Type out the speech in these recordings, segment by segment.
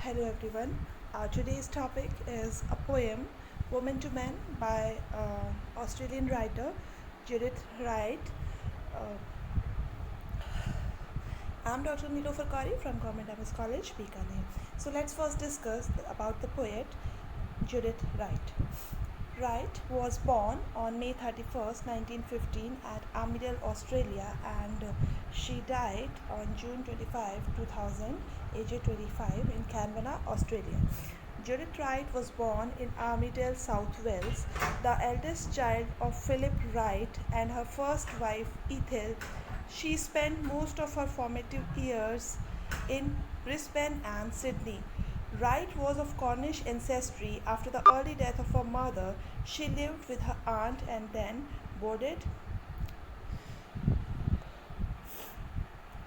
Hello everyone. Today's topic is a poem, Woman to Man, by Australian writer Judith Wright. Uh, I'm Dr. Nilofer Kari from Government MS College, Bikaner. So let's first discuss about the poet Judith Wright. Wright was born on May 31st, 1915 at Armidale, Australia, and she died on June 25, 2000, aged 25, in Canberra, Australia. Judith Wright was born in Armidale, South Wales, the eldest child of Philip Wright and her first wife Ethel. She spent most of her formative years in Brisbane and Sydney. Wright was of Cornish ancestry. After the early death of her mother, she lived with her aunt and then boarded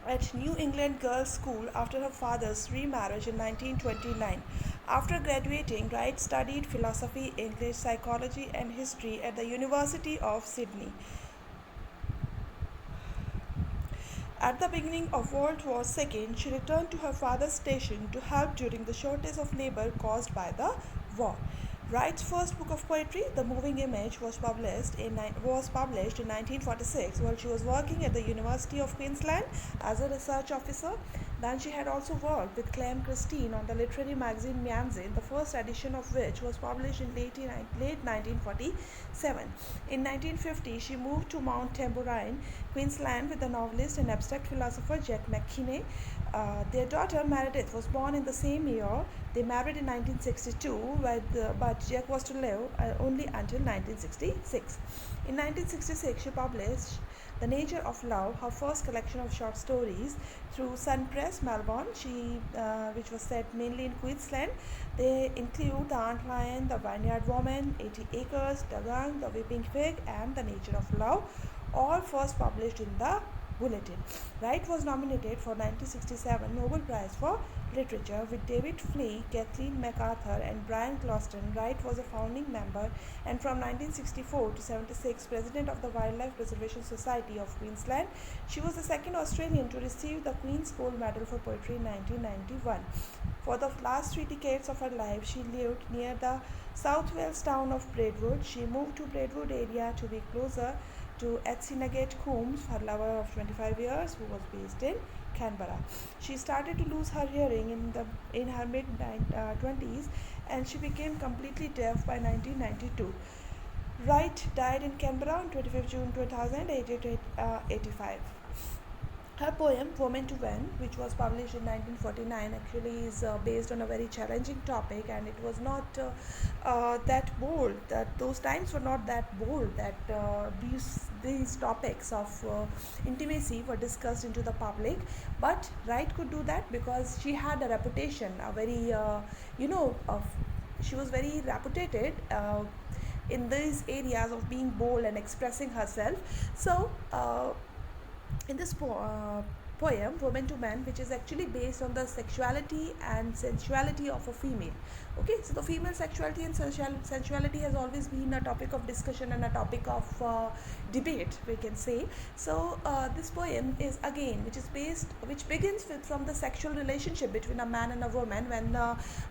at New England Girls' School after her father's remarriage in 1929. After graduating, Wright studied philosophy, English, psychology, and history at the University of Sydney. At the beginning of World War II, she returned to her father's station to help during the shortage of labor caused by the war. Wright's first book of poetry, The Moving Image, was published in 1946 while she was working at the University of Queensland as a research officer. Then she had also worked with Clem Christine on the literary magazine Mianzin, the first edition of which was published in late 1947. In 1950, she moved to Mount Tamborine, Queensland, with the novelist and abstract philosopher Jack McKinney. Their daughter Meredith was born in the same year. They married in 1962, but Jack was to live only until 1966. In 1966, she published The Nature of Love, her first collection of short stories, through Sun Press, Melbourne, which was set mainly in Queensland. They include The Ant Lion, The Vineyard Woman, 80 Acres, Dagang, The Weeping Fig, and The Nature of Love, all first published in the Bulletin. Wright was nominated for 1967 Nobel Prize for Literature with David Fleay, Kathleen MacArthur, and Brian Clouston. Wright was a founding member and from 1964 to 76 president of the Wildlife Preservation Society of Queensland. She was the second Australian to receive the Queen's Gold Medal for Poetry in 1991. For the last 3 decades of her life, she lived near the South Wales town of Braidwood. She moved to Braidwood area to be closer to Etsinagate Coombs, her lover of 25 years, who was based in Canberra. She started to lose her hearing in her mid 20s, and she became completely deaf by 1992. Wright died in Canberra on 25 June 2000, aged 85. Her poem Woman to Man, which was published in 1949, actually is based on a very challenging topic, and it was not that bold. That those times were not that bold that these topics of intimacy were discussed into the public. But Wright could do that because she had a reputation, a very she was very reputed. In these areas of being bold and expressing herself. So in this poem Woman to Man, which is actually based on the sexuality and sensuality of a female. Okay, so the female sexuality and sensuality has always been a topic of discussion and a topic of debate, we can say. So this poem is again which begins from the sexual relationship between a man and a woman. When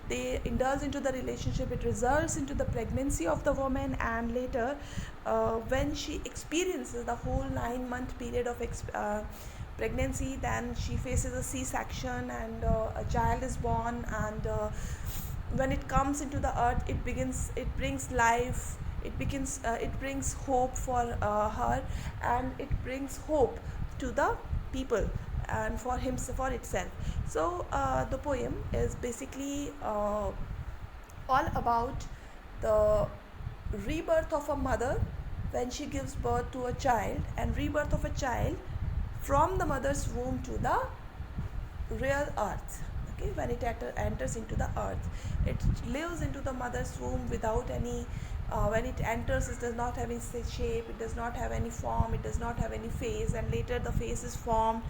they indulge into the relationship, it results into the pregnancy of the woman, and later when she experiences the whole 9-month period of pregnancy, then she faces a C-section, and a child is born, and when it comes into the earth, it brings life, it brings hope for her, and it brings hope to the people and for itself. So the poem is basically all about the rebirth of a mother when she gives birth to a child, and rebirth of a child from the mother's womb to the real earth. Okay, when it enters into the earth, it lives into the mother's womb without any when it enters, it does not have any shape, it does not have any form, it does not have any face, and later the face is formed,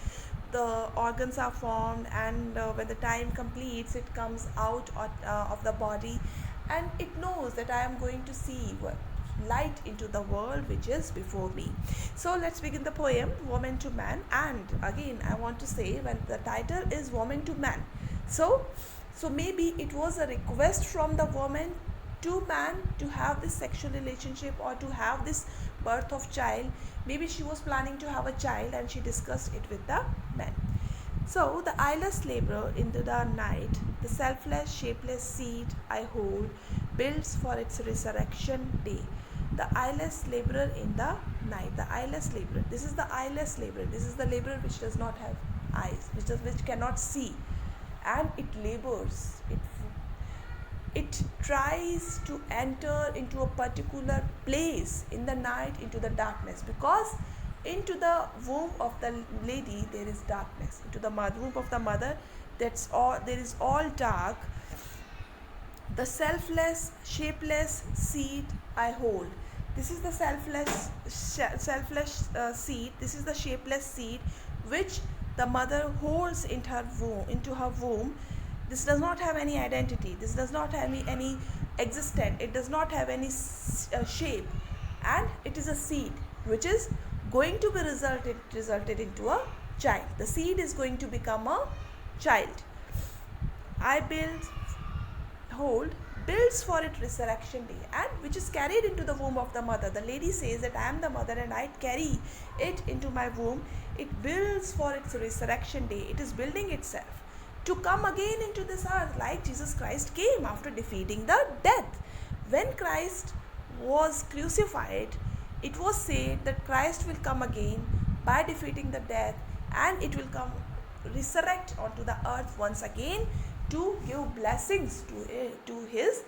the organs are formed, and when the time completes, it comes out of the body, and it knows that I am going to see light into the world which is before me. So let's begin the poem Woman to Man. And again, I want to say, when the title is Woman to Man, so So maybe it was a request from the woman to man to have this sexual relationship or to have this birth of child. Maybe she was planning to have a child and she discussed it with the man. So the eyeless laborer into the night, the selfless, shapeless seed I hold, builds for its resurrection day. The eyeless laborer in the night, the eyeless laborer. This is the eyeless laborer. This is the laborer which does not have eyes, which cannot see, and it labors. It tries to enter into a particular place in the night, into the darkness, because into the womb of the lady there is darkness. Into the womb of the mother, there is all dark. The selfless, shapeless seed I hold. This is the selfless seed. This is the shapeless seed which the mother holds into her womb. This does not have any identity. This does not have any existence. It does not have any shape, and it is a seed which is going to be resulted into a child. The seed is going to become a child. I builds for it resurrection day, and which is carried into the womb of the mother. The lady says that I am the mother and I carry it into my womb. It builds for its resurrection day. It is building itself to come again into this earth, like Jesus Christ came after defeating the death. When Christ was crucified, it was said that Christ will come again by defeating the death, and it will come resurrect onto the earth once again to give blessings to his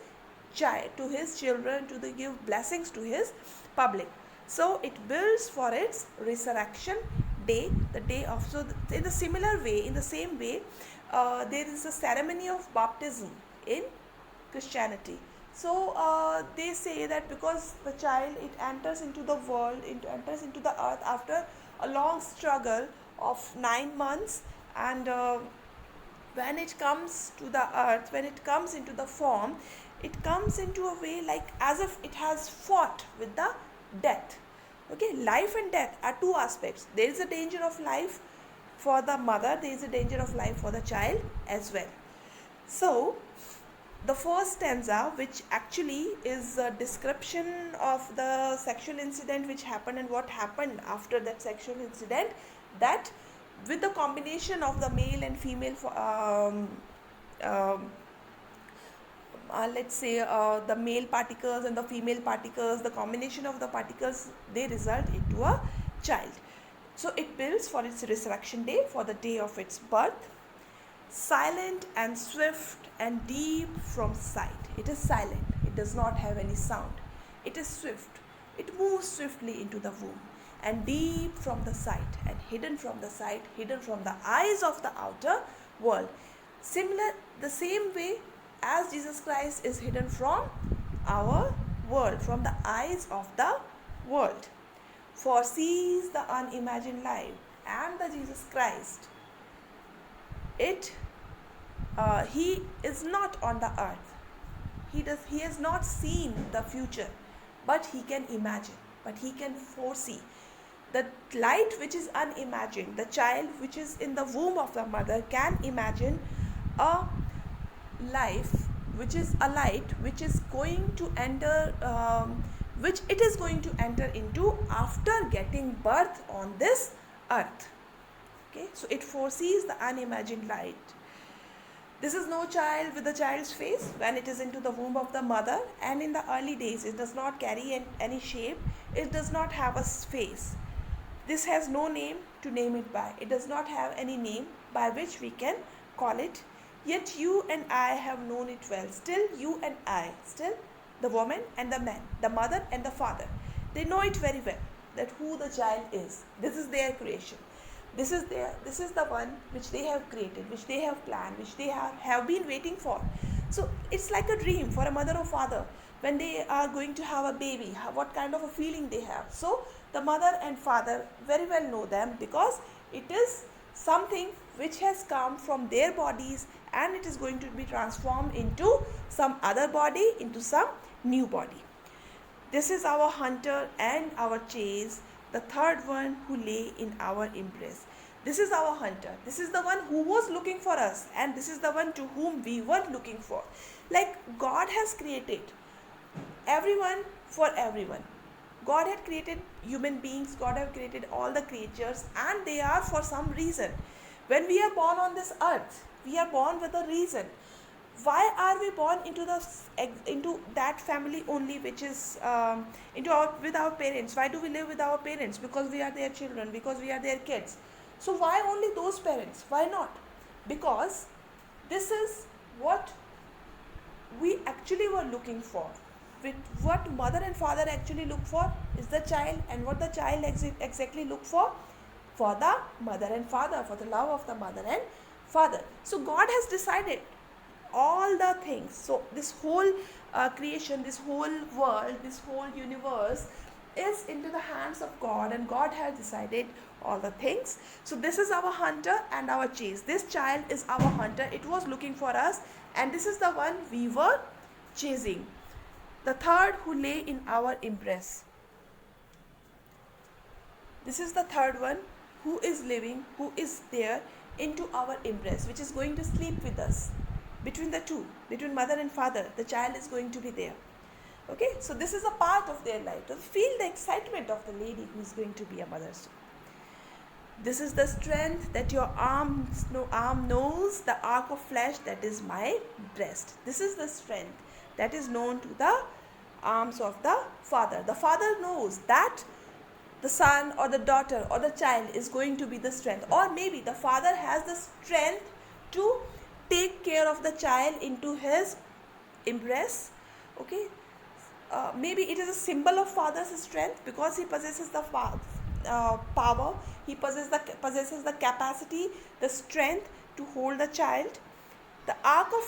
child, to his children, to give blessings to his public. So it builds for its resurrection day, the day of. So in the same way, there is a ceremony of baptism in Christianity. So they say that because the child, it enters into the world, it enters into the earth after a long struggle of 9 months, and when it comes to the earth, when it comes into the form, it comes into a way like as if it has fought with the death. Okay, life and death are two aspects. There is a danger of life for the mother, there is a danger of life for the child as well. So the first stanza, which actually is a description of the sexual incident which happened and what happened after that sexual incident, that with the combination of the male and female, let's say the male particles and the female particles, the combination of the particles, they result into a child. So it builds for its resurrection day, for the day of its birth. Silent and swift and deep from sight. It is silent. It does not have any sound. It is swift. It moves swiftly into the womb, and deep from the sight, and hidden from the sight, hidden from the eyes of the outer world. The same way as Jesus Christ is hidden from our world, from the eyes of the world. Foresees the unimagined life, and the Jesus Christ, he is not on the earth. He has not seen the future, but he can imagine, but he can foresee. The light which is unimagined, the child which is in the womb of the mother can imagine a life which is a light which is going to enter, which it is going to enter into after getting birth on this earth. Okay, so it foresees the unimagined light. This is no child with a child's face when it is into the womb of the mother, and in the early days it does not carry any shape. It does not have a face. This has no name to name it by. It does not have any name by which we can call it. Yet you and I have known it well. Still you and I, still the woman and the man, the mother and the father, they know it very well that who the child is. This is their creation. This is the one which they have created, which they have planned, which they have been waiting for. So it's like a dream for a mother or father when they are going to have a baby, what kind of a feeling they have. So the mother and father very well know them, because it is something which has come from their bodies, and it is going to be transformed into some other body, into some new body. This is our hunter and our chase, the third one who lay in our embrace. This is our hunter. This is the one who was looking for us, and this is the one to whom we were looking for. Like God has created everyone for everyone. God had created human beings, God had created all the creatures, and they are for some reason. When we are born on this earth, we are born with a reason. Why are we born into that family only, which is with our parents? Why do we live with our parents? Because we are their children, because we are their kids. So why only those parents? Why not? Because this is what we actually were looking for. With what mother and father actually look for is the child, and what the child exactly look for the mother and father, for the love of the mother and father. So God has decided all the things. So this whole creation, this whole world, this whole universe is into the hands of God, and God has decided all the things. So this is our hunter and our chase. This child is our hunter. It was looking for us, and this is the one we were chasing. The third who lay in our embrace. This is the third one who is living, who is there into our embrace, which is going to sleep with us. Between the two, between mother and father, the child is going to be there. Okay, so this is a part of their life. To feel the excitement of the lady who is going to be a mother soon. This is the strength that your arm knows, the arc of flesh that is my breast. This is the strength that is known to the arms of the father. The father knows that the son or the daughter or the child is going to be the strength, or maybe the father has the strength to take care of the child into his embrace. Okay, maybe it is a symbol of father's strength because he possesses the power, he possesses the capacity, the strength to hold the child. The arc of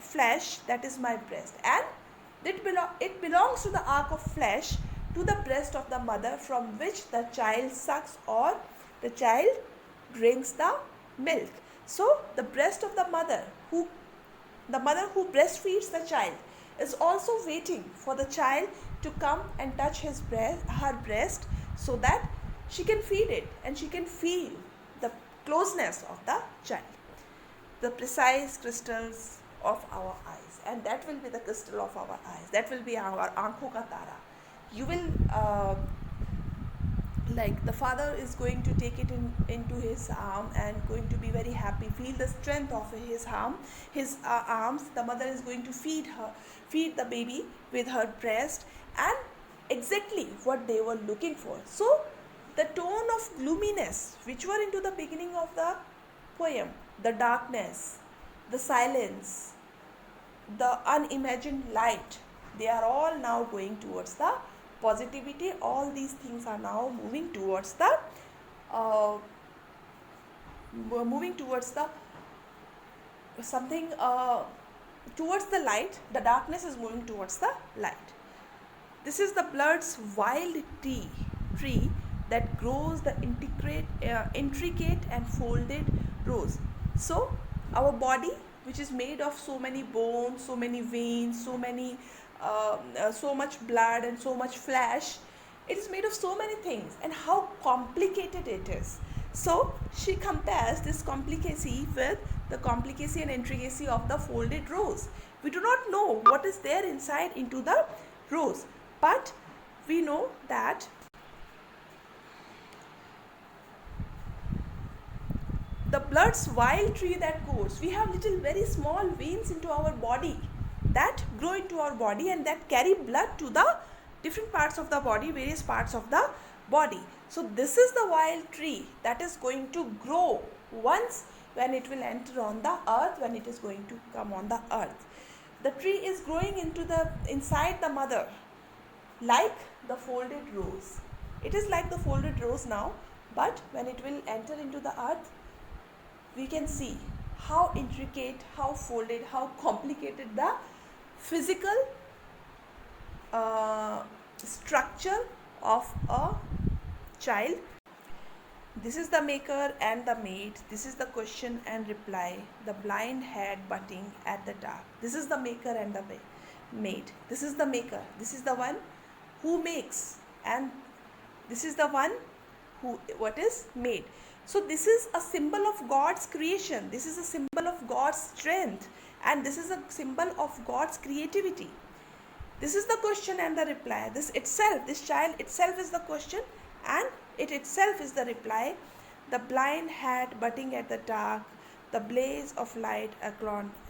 flesh, that is my breast, and it belongs to the arc of flesh, to the breast of the mother, from which the child sucks or the child drinks the milk. So the breast of the mother who breastfeeds the child is also waiting for the child to come and touch her breast, so that she can feed it and she can feel the closeness of the child. The precise crystals of our eyes, and that will be the crystal of our eyes, that will be our aankhon ka tara. You will like the father is going to take it into his arm and going to be very happy, feel the strength of his arms. The mother is going to feed the baby with her breast, and exactly what they were looking for. So the tone of gloominess which were into the beginning of the poem, the darkness, the silence, the unimagined light, they are all now going towards the positivity. All these things are now moving towards the towards the light. The darkness is moving towards the light. This is the blood's wild tree that grows the intricate and folded rows. So our body, which is made of so many bones, so many veins, so much blood and so much flesh, it is made of so many things, and how complicated it is. So she compares this complicacy with the complicacy and intricacy of the folded rows. We do not know what is there inside into the rows, but we know that the blood's wild tree that goes, we have little very small veins into our body that grow into our body and that carry blood to the different parts of the body, various parts of the body. So this is the wild tree that is going to grow once when it will enter on the earth, when it is going to come on the earth. The tree is growing inside the mother like the folded rose. It is like the folded rose now, but when it will enter into the earth, we can see how intricate, how folded, how complicated the physical structure of a child. This is the maker and the mate. This is the question and reply. The blind head butting at the dark. This is the maker and the mate. This is the maker. This is the one who makes, and this is the one who is made. So this is a symbol of God's creation. This is a symbol of God's strength, and this is a symbol of God's creativity. This is the question and the reply. This child itself is the question, and it itself is the reply. The blind hat butting at the dark, the blaze of light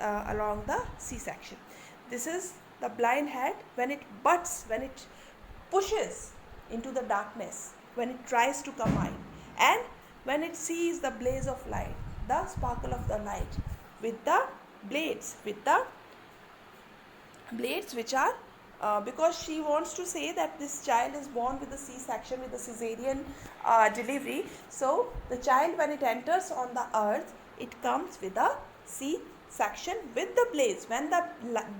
along the C-section. This is the blind hat when it butts, when it pushes into the darkness, when it tries to come out, and when it sees the blaze of light, the sparkle of the light, with the blades which are because she wants to say that this child is born with a C-section, with a cesarean delivery. So the child, when it enters on the earth, it comes with a C-section with the blades. When the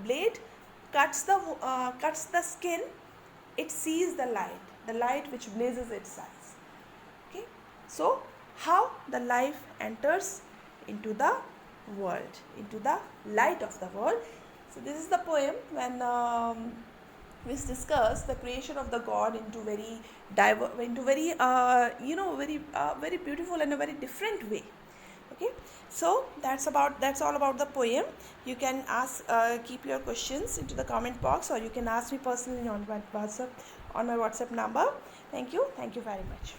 blade cuts the skin, it sees the light which blazes its eyes. Okay, so how the life enters into the world, into the light of the world. So this is the poem when we discuss the creation of the God into very very beautiful and a very different way. Okay, so that's all about the poem. You can keep your questions into the comment box, or you can ask me personally on my WhatsApp number. Thank you very much.